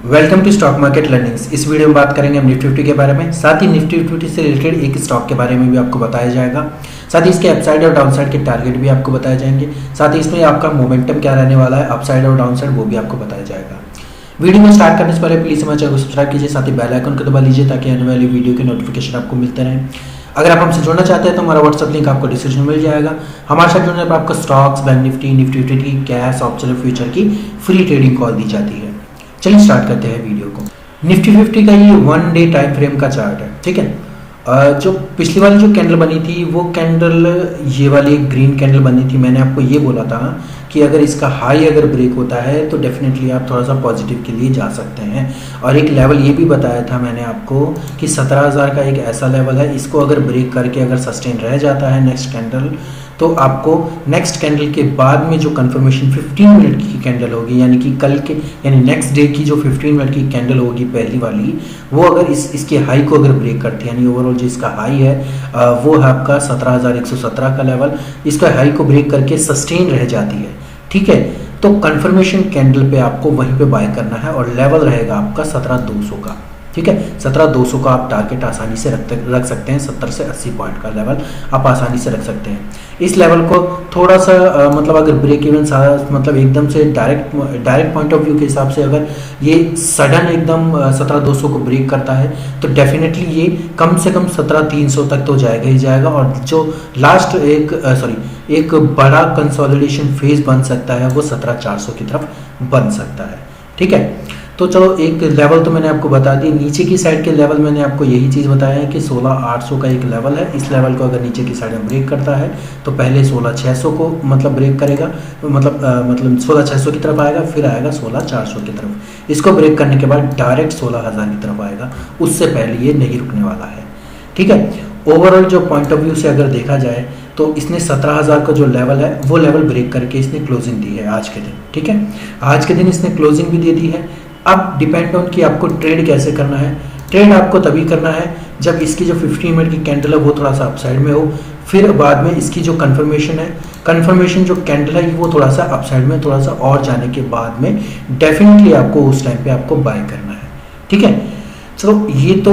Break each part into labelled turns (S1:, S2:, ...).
S1: Welcome to stock market learnings. इस video में बात करेंगे हम निफ्टी 50 के बारे में, साथ ही निफ्टी 50 से रिलेटेड एक स्टॉक के बारे में भी आपको बताया जाएगा। साथ ही इसके अपसाइड और डाउनसाइड के टारगेट भी आपको बताए जाएंगे। साथ ही इसमें आपका मोमेंटम क्या रहने वाला है, अपसाइड और डाउनसाइड, वो भी आपको बताया जाएगा। वीडियो में स्टार्ट करने से पहले प्लीज हमारे चैनल को सब्सक्राइब कीजिए, साथ ही बेल आइकन को दबा लीजिए ताकि आने वाली वीडियो के नोटिफिकेशन आपको मिलते रहें। अगर आप हमसे जुड़ना चाहते हैं तो हमारा व्हाट्सएप लिंक आपको डिस्क्रिप्शन में मिल जाएगा। हमारे साथ जुड़ने पर आपको स्टॉक्स, बैंक निफ्टी, निफ्टी 50 की कैश, ऑप्शन, फ्यूचर की फ्री ट्रेडिंग कॉल दी जाती है। चलिए स्टार्ट करते हैं वीडियो को। निफ्टी 50 का ये 1 डे टाइम फ्रेम का चार्ट है, ठीक है। जो पिछली वाली जो कैंडल बनी थी वो कैंडल, ये वाली एक ग्रीन कैंडल बनी थी। मैंने आपको ये बोला था कि अगर इसका हाई अगर ब्रेक होता है तो डेफिनेटली आप थोड़ा सा पॉजिटिव के लिए जा सकते हैं। और एक लेवल ये भी बताया था मैंने आपको कि 17,000 का एक ऐसा लेवल है, इसको अगर ब्रेक करके अगर सस्टेन रह जाता है नेक्स्ट कैंडल, तो आपको नेक्स्ट कैंडल के बाद में जो कंफर्मेशन 15 मिनट की कैंडल होगी, यानी कि कल के यानी नेक्स्ट डे की जो 15 मिनट की कैंडल होगी पहली वाली, वो अगर इसके हाई को अगर ब्रेक करती है, यानी ओवरऑल जो इसका हाई है वो है आपका 17,117 का लेवल, इसका हाई को ब्रेक करके सस्टेन रह जाती है, ठीक है, तो कंफर्मेशन कैंडल पे आपको वहीं पे बाय करना है और लेवल रहेगा आपका 17,200 का, ठीक है। 17,200 का आप टारगेट आसानी से रख सकते हैं। 70 से 80 पॉइंट का लेवल आप आसानी से रख सकते हैं। इस लेवल को थोड़ा सा मतलब अगर ब्रेक इवन मतलब एकदम से डायरेक्ट पॉइंट ऑफ व्यू के हिसाब से अगर ये सडन एकदम 17,200 को ब्रेक करता है तो डेफिनेटली ये कम से कम 17,300 तक तो जाएगा ही जाएगा। और जो लास्ट एक बड़ा कंसोलिडेशन फेज बन सकता है वो 17,400 की तरफ बन सकता है, ठीक है। तो चलो एक लेवल तो मैंने आपको बता दी। नीचे की साइड के लेवल मैंने आपको यही चीज़ बताया है कि 16,800 का एक लेवल है। इस लेवल को अगर नीचे की साइड में ब्रेक करता है तो पहले 16,600 को मतलब ब्रेक करेगा, मतलब 16,600 की तरफ आएगा, फिर आएगा 16,400 की तरफ। इसको ब्रेक करने के बाद डायरेक्ट 16,000 की तरफ आएगा, उससे पहले ये नहीं रुकने वाला है, ठीक है। ओवरऑल जो पॉइंट ऑफ व्यू से अगर देखा जाए तो इसने 17,000 का जो लेवल है वो लेवल ब्रेक करके इसने क्लोजिंग दी है आज के दिन, ठीक है। आज के दिन इसने क्लोजिंग भी दे दी है। अब डिपेंड ऑन कि आपको ट्रेड कैसे करना है। ट्रेड आपको तभी करना है जब इसकी जो 15 मिनट की कैंडल है वो थोड़ा सा अपसाइड में हो, फिर बाद में इसकी जो कंफर्मेशन जो कैंडल है वो थोड़ा सा अपसाइड में थोड़ा सा और जाने के बाद में डेफिनेटली आपको उस टाइम पे आपको बाय करना है, ठीक है। चलो ये तो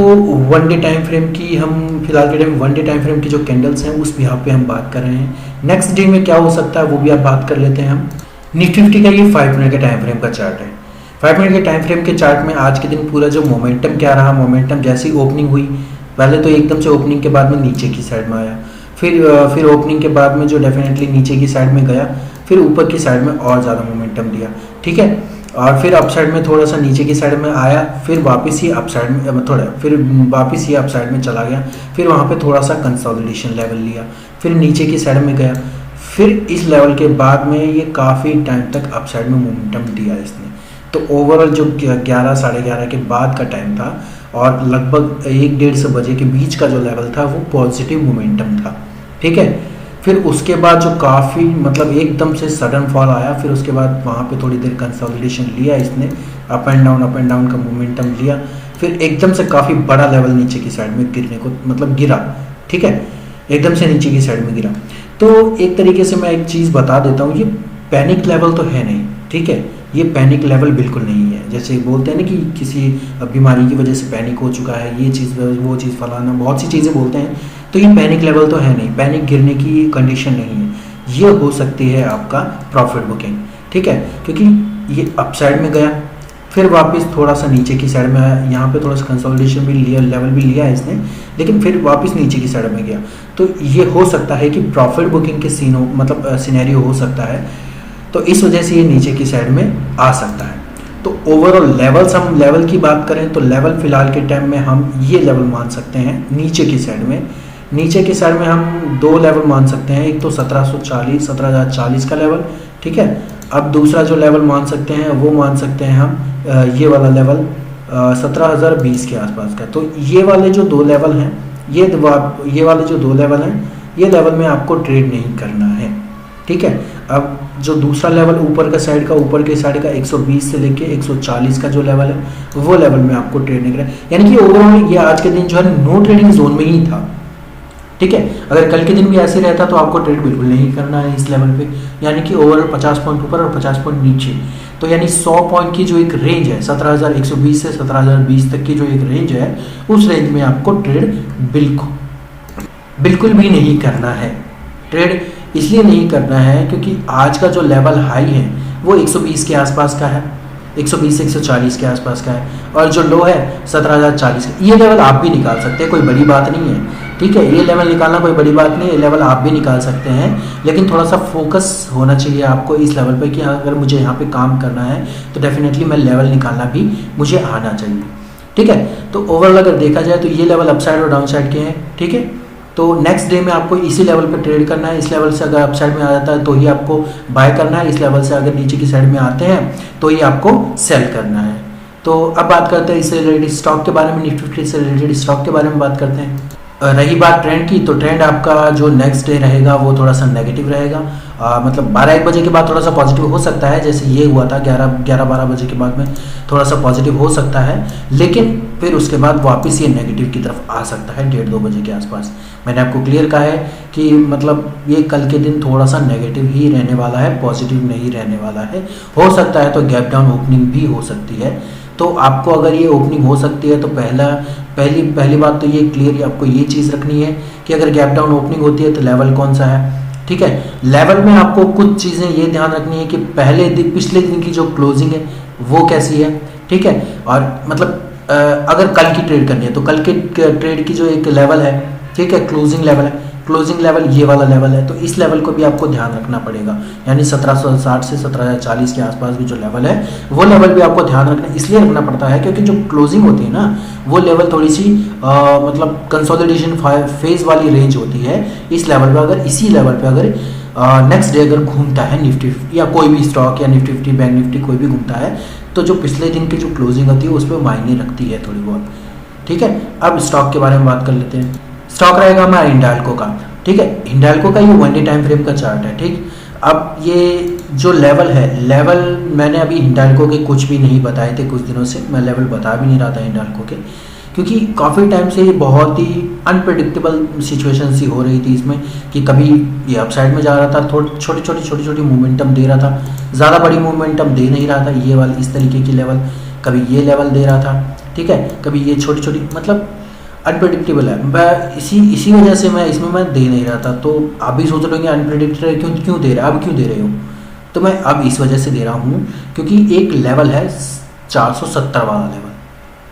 S1: 1 डे टाइम फ्रेम की हम फिलहाल के टाइम 1 डे टाइम फ्रेम की जो कैंडल्स हैं उस यहाँ पे हम बात कर रहे हैं। नेक्स्ट डे में क्या हो सकता है वो भी आप बात कर लेते हैं हम। निफ्टी 50 का ये 5 मिनट के टाइम फ्रेम का चार्ट है। 5 मिनट के टाइम फ्रेम के चार्ट में आज के दिन पूरा जो मोमेंटम क्या रहा, मोमेंटम जैसी ओपनिंग हुई, पहले तो एकदम से ओपनिंग के बाद में नीचे की साइड में आया, फिर ओपनिंग के बाद में जो डेफिनेटली नीचे की साइड में गया, फिर ऊपर की साइड में और ज़्यादा मोमेंटम दिया, ठीक है। और फिर अप साइड में थोड़ा सा नीचे की साइड में आया, फिर वापस ही अप साइड में फिर वापस ही अप साइड में चला गया, फिर वहाँ पे थोड़ा सा कंसोलिडेशन लेवल लिया, फिर नीचे की साइड में गया, फिर इस लेवल के बाद में ये काफ़ी टाइम तक अप साइड में मोमेंटम दिया इसने। तो ओवरऑल जो 11 साढ़े 11 के बाद का टाइम था और लगभग 1-1:30 बजे के बीच का जो लेवल था वो पॉजिटिव मोमेंटम था, ठीक है। फिर उसके बाद जो काफ़ी मतलब एकदम से सडन फॉल आया, फिर उसके बाद वहाँ पे थोड़ी देर कंसोलिडेशन लिया इसने, अप एंड डाउन का मोमेंटम लिया, फिर एकदम से काफ़ी बड़ा लेवल नीचे की साइड में गिरने को मतलब गिरा, ठीक है, एकदम से नीचे की साइड में गिरा। तो एक तरीके से मैं एक चीज़ बता देता हूँ, ये पैनिक लेवल तो है नहीं, ठीक है, ये पैनिक लेवल बिल्कुल नहीं है। जैसे बोलते हैं ना कि किसी बीमारी की वजह से पैनिक हो चुका है, ये चीज़ वो चीज़ फलाना, बहुत सी चीज़ें बोलते हैं, तो ये पैनिक लेवल तो है नहीं, पैनिक गिरने की कंडीशन नहीं है। ये हो सकती है आपका प्रॉफिट बुकिंग, ठीक है, क्योंकि ये अपसाइड में गया, फिर वापस थोड़ा सा नीचे की साइड में आया, यहाँ पे थोड़ा सा कंसोलिडेशन भी लिया, लेवल भी लिया है इसने, लेकिन फिर वापस नीचे की साइड में गया। तो ये हो सकता है कि प्रॉफिट बुकिंग के सिनेरियो हो सकता है, तो इस वजह से ये नीचे की साइड में आ सकता है। तो ओवरऑल हम लेवल की बात करें तो लेवल फिलहाल के टाइम में हम ये लेवल मान सकते हैं नीचे की साइड में हम 2 लेवल मान सकते हैं। एक तो 17,040 का लेवल, ठीक है। अब दूसरा जो लेवल मान सकते हैं वो मान सकते हैं हम ये वाला लेवल 17,020 के आसपास का। तो ये वाले जो 2 लेवल हैं, ये वाले जो 2 लेवल हैं, ये लेवल में आपको ट्रेड नहीं करना है, ठीक है। अब जो दूसरा लेवल ऊपर के साइड का 120 से लेके 140 का जो लेवल है वो लेवल में आपको ट्रेड नहीं करना है, यानी कि ओवरऑल ये आज के दिन जो है नो ट्रेडिंग जोन में ही था, ठीक है। अगर कल के दिन भी ऐसे रहता तो आपको ट्रेड बिल्कुल नहीं करना है इस लेवल पे, यानी कि ओवरऑल 50 पॉइंट ऊपर और 50 पॉइंट नीचे। तो यानी 100 पॉइंट की जो एक रेंज है 17,120 से 17,020 तक की जो एक रेंज है, उस रेंज में आपको ट्रेड बिल्कुल भी नहीं करना है। ट्रेड इसलिए नहीं करना है क्योंकि आज का जो लेवल हाई है वो 120 के आसपास का है, 120 से 140 के आसपास का है, और जो लो है 17,040 का। ये लेवल आप भी निकाल सकते हैं, कोई बड़ी बात नहीं है, ठीक है। ये लेवल निकालना कोई बड़ी बात नहीं है, ये लेवल आप भी निकाल सकते हैं, लेकिन थोड़ा सा फोकस होना चाहिए आपको इस लेवल पे कि अगर मुझे यहाँ पे काम करना है तो डेफिनेटली मैं लेवल निकालना भी मुझे आना चाहिए, ठीक है। तो ओवरऑल अगर देखा जाए तो ये लेवल अपसाइड और डाउन साइड के हैं, ठीक है। तो नेक्स्ट डे में आपको इसी लेवल पे ट्रेड करना है। इस लेवल से अगर अपसाइड में आ जाता है तो ही आपको बाय करना है, इस लेवल से अगर नीचे की साइड में आते हैं तो ही आपको सेल करना है। तो अब बात करते हैं इससे रिलेटेड स्टॉक के बारे में, निफ्टी 50 से रिलेटेड स्टॉक के बारे में बात करते हैं। रही बात ट्रेंड की, तो ट्रेंड आपका जो नेक्स्ट डे रहेगा वो थोड़ा सा नेगेटिव रहेगा। मतलब 12-1 बजे के बाद थोड़ा सा पॉजिटिव हो सकता है, जैसे ये हुआ था 11-12 बजे के बाद में थोड़ा सा पॉजिटिव हो सकता है, लेकिन फिर उसके बाद वापस ये नेगेटिव की तरफ आ सकता है 1:30-2 बजे के आसपास। मैंने आपको क्लियर कहा है कि मतलब ये कल के दिन थोड़ा सा नेगेटिव ही रहने वाला है, पॉजिटिव नहीं रहने वाला है। हो सकता है तो गैप डाउन ओपनिंग भी हो सकती है। तो आपको अगर ये ओपनिंग हो सकती है तो पहली बात तो ये क्लियर आपको ये चीज़ रखनी है कि अगर गैप डाउन ओपनिंग होती है तो लेवल कौन सा है, ठीक है। लेवल में आपको कुछ चीज़ें ये ध्यान रखनी है कि पिछले दिन की जो क्लोजिंग है वो कैसी है, ठीक है। और मतलब अगर कल की ट्रेड करनी है तो कल के ट्रेड की जो एक लेवल है, ठीक है, क्लोजिंग लेवल है, क्लोजिंग लेवल ये वाला लेवल है, तो इस लेवल को भी आपको ध्यान रखना पड़ेगा। यानी 1760 से 1740 के आसपास भी जो लेवल है वो लेवल भी आपको ध्यान रखना इसलिए रखना पड़ता है क्योंकि जो क्लोजिंग होती है ना वो लेवल थोड़ी सी मतलब कंसोलिडेशन फेज वाली रेंज होती है। इस लेवल पर अगर इसी लेवल पे अगर नेक्स्ट डे अगर घूमता है निफ्टी या कोई भी स्टॉक या निफ्टी 50 बैंक निफ्टी कोई भी घूमता है तो जो पिछले दिन की जो क्लोजिंग होती है उस पर मायने रखती है थोड़ी बहुत, ठीक है। अब स्टॉक के बारे में बात कर लेते हैं। स्टॉक रहेगा हमारा हिंडाल्को का, ठीक है। हिंडाल्को का ये 1 डे टाइम फ्रेम का चार्ट है, ठीक। अब ये जो लेवल है, लेवल मैंने अभी हिंडाल्को के कुछ भी नहीं बताए थे, कुछ दिनों से मैं लेवल बता भी नहीं रहा था हिंडाल्को के, क्योंकि काफ़ी टाइम से ये बहुत ही अनप्रेडिक्टेबल सिचुएशन सी हो रही थी इसमें कि कभी ये अपसाइड में जा रहा था, छोटी छोटी मोमेंटम दे रहा था, ज़्यादा बड़ी मोमेंटम दे नहीं रहा था, ये वाली इस तरीके की लेवल, कभी ये लेवल दे रहा था, ठीक है, कभी ये छोटी मतलब अनप्रेडिक्टेबल है। मैं इसी वजह से मैं इसमें दे नहीं रहा था। तो आप भी सोच रहे हो अनप्रेडिक्टेबल क्यों दे रहे हो, अब क्यों दे रहे हो, तो मैं अब इस वजह से दे रहा हूँ क्योंकि एक लेवल है 470 वाला लेवल,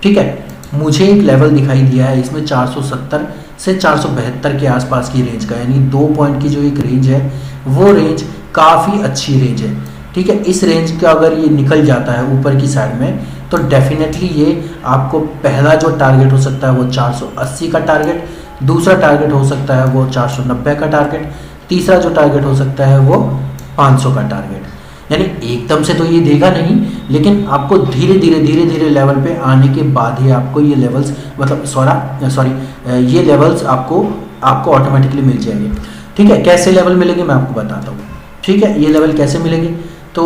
S1: ठीक है। मुझे एक लेवल दिखाई दिया है इसमें 470 से 472 के आसपास की रेंज का, यानी 2 पॉइंट की जो एक रेंज है वो रेंज काफ़ी अच्छी रेंज है, ठीक है। इस रेंज का अगर ये निकल जाता है ऊपर की साइड में तो डेफिनेटली ये आपको पहला जो टारगेट हो सकता है वो 480 का टारगेट, दूसरा टारगेट हो सकता है वो 490 का टारगेट, तीसरा जो टारगेट हो सकता है वो 500 का टारगेट। यानी एकदम से तो ये देगा नहीं, लेकिन आपको धीरे धीरे लेवल पे आने के बाद ही आपको ये लेवल्स मतलब ये लेवल्स आपको ऑटोमेटिकली मिल जाएंगे, ठीक है। कैसे लेवल मिलेंगे मैं आपको बताता हूँ, ठीक है। ये लेवल कैसे मिलेंगे, तो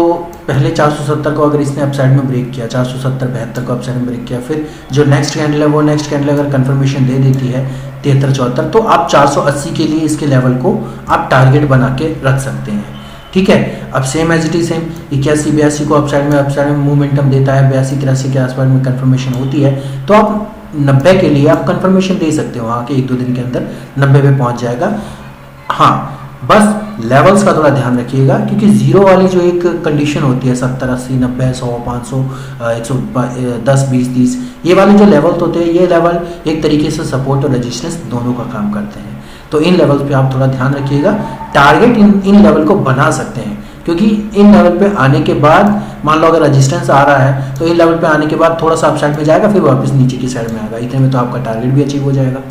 S1: पहले 470 को अगर इसने अपसाइड में ब्रेक किया, 470-72 को अपसाइड में ब्रेक किया, फिर जो नेक्स्ट कैंडल है वो नेक्स्ट कैंडल अगर कंफर्मेशन दे देती है 73-74, तो आप 480 के लिए इसके लेवल को आप टारगेट बना के रख सकते हैं, ठीक है। अब same as it is same 81-82 को अपसाइड में मूवमेंटम देता है, 82-83 के आसपास में कंफर्मेशन होती है, तो आप 90 के लिए आप कंफर्मेशन दे सकते हो, आके 1-2 दिन के अंदर 90 पे पहुंच जाएगा। हाँ, बस लेवल्स का थोड़ा ध्यान रखिएगा क्योंकि जीरो वाली जो एक कंडीशन होती है 70, 80, 90, 100, 500, 110, 20, 30, ये वाले जो लेवल होते हैं ये लेवल एक तरीके से सपोर्ट और रेजिस्टेंस दोनों का काम करते हैं। तो इन लेवल पे आप थोड़ा ध्यान रखिएगा, टारगेट इन लेवल को बना सकते हैं क्योंकि इन लेवल पे आने के बाद मान लो अगर रेजिस्टेंस आ रहा है तो इन लेवल पे आने के बाद थोड़ा सा अपसाइड में जाएगा, फिर वापस नीचे की साइड में आएगा, इतने में तो आपका टारगेट भी अचीव हो जाएगा,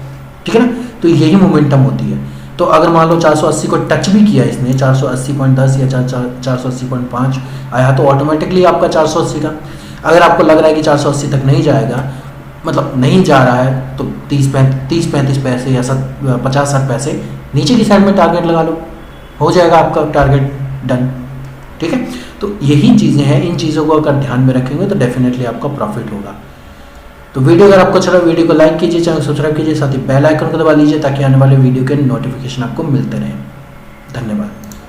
S1: ठीक है ना। तो यही मोमेंटम होती है। तो अगर मान लो 480 को टच भी किया इसने, 480.10 या 480.5 आया तो ऑटोमेटिकली आपका 480 का, अगर आपको लग रहा है कि 480 तक नहीं जाएगा, मतलब नहीं जा रहा है, तो 30-35 पैसे या 50-60 पैसे नीचे की साइड में टारगेट लगा लो, हो जाएगा आपका टारगेट डन, ठीक है। तो यही चीज़ें हैं, इन चीज़ों को अगर ध्यान में रखेंगे तो डेफिनेटली आपका प्रॉफिट होगा। तो वीडियो अगर आपको अच्छा लगा वीडियो को लाइक कीजिए, चैनल सब्सक्राइब कीजिए, साथ ही बेल आइकन को दबा लीजिए ताकि आने वाले वीडियो के नोटिफिकेशन आपको मिलते रहें। धन्यवाद।